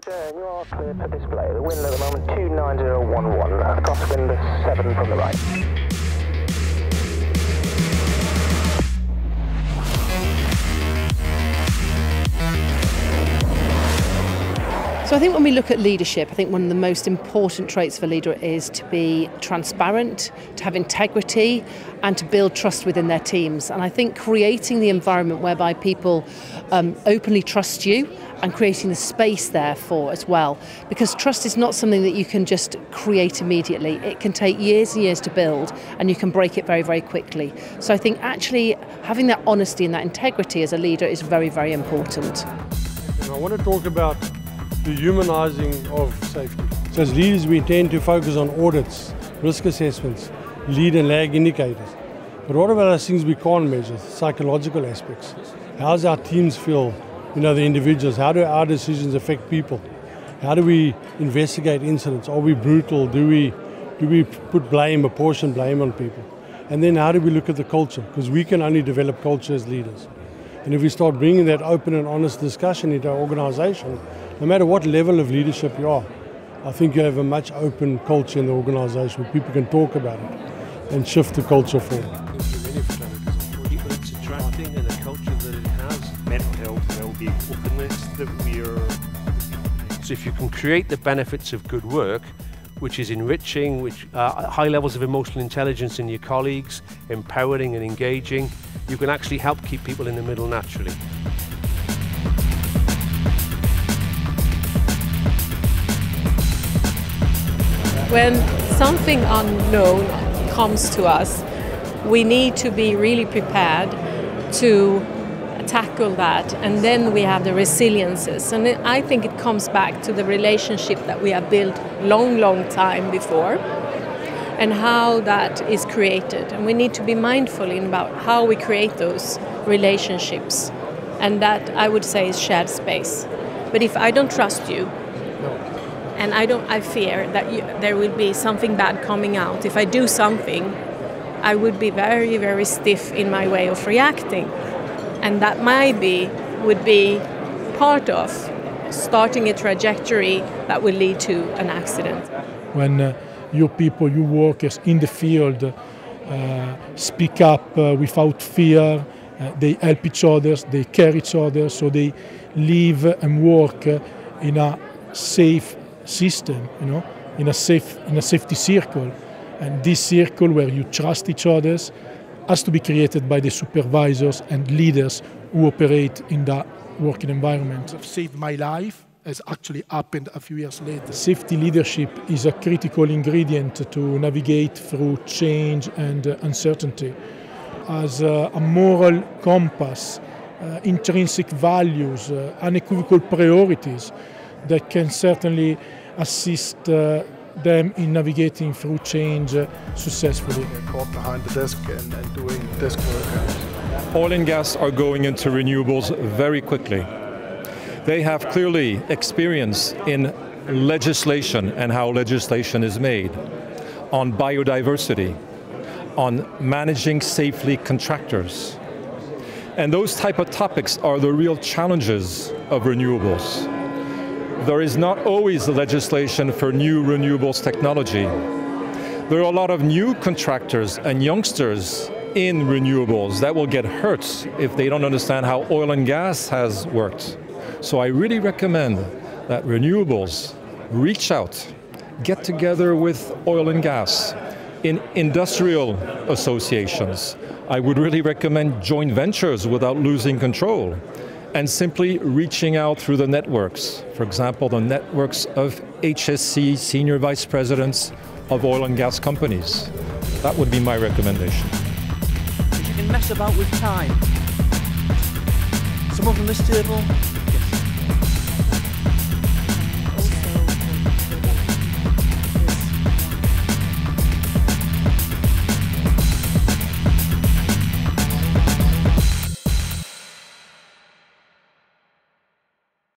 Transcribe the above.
Stern, you are clear for display. The wind at the moment 29011, crosswind 7 from the right. So I think when we look at leadership, I think one of the most important traits of a leader is to be transparent, to have integrity, and to build trust within their teams. And I think creating the environment whereby people openly trust you and creating the space therefore as well. Because trust is not something that you can just create immediately. It can take years and years to build, and you can break it very, very quickly. So I think actually having that honesty and that integrity as a leader is very, very important. And I want to talk about the humanising of safety. So as leaders we tend to focus on audits, risk assessments, lead and lag indicators. But what about those things we can't measure, psychological aspects? How does our teams feel, the individuals? How do our decisions affect people? How do we investigate incidents? Are we brutal? Do we put blame, apportion blame on people? And then how do we look at the culture? Because we can only develop culture as leaders. And if we start bringing that open and honest discussion into our organisation, no matter what level of leadership you are, I think you have a much open culture in the organisation where people can talk about it and shift the culture forward. People it's attracting and the culture that it has. Mental health, well-being, openness that we're... So if you can create the benefits of good work, which is enriching, which high levels of emotional intelligence in your colleagues, empowering and engaging, you can actually help keep people in the middle naturally. When something unknown comes to us, we need to be really prepared to tackle that, and then we have the resiliences. And I think it comes back to the relationship that we have built long time before and how that is created. And we need to be mindful about how we create those relationships. And that, I would say, is shared space. But if I don't trust you, and I fear that there will be something bad coming out. If I do something, I would be very, very stiff in my way of reacting. And that would be part of starting a trajectory that will lead to an accident. When your people, your workers in the field speak up without fear, they help each other, they care each other, so they live and work in a safe system, in a safety circle. And this circle where you trust each other has to be created by the supervisors and leaders who operate in that working environment. What saved my life has actually happened a few years later. Safety leadership is a critical ingredient to navigate through change and uncertainty. As a moral compass, intrinsic values, unequivocal priorities that can certainly assist them in navigating through change successfully. They're caught behind the desk and doing desk work. Oil and gas are going into renewables very quickly. They have clearly experience in legislation and how legislation is made, on biodiversity, on managing safely contractors. And those type of topics are the real challenges of renewables. There is not always legislation for new renewables technology. There are a lot of new contractors and youngsters in renewables that will get hurt if they don't understand how oil and gas has worked. So I really recommend that renewables reach out, get together with oil and gas in industrial associations. I would really recommend joint ventures without losing control, and simply reaching out through the networks. For example, the networks of HSC senior vice presidents of oil and gas companies. That would be my recommendation. You can mess about with time. Some of them are stable,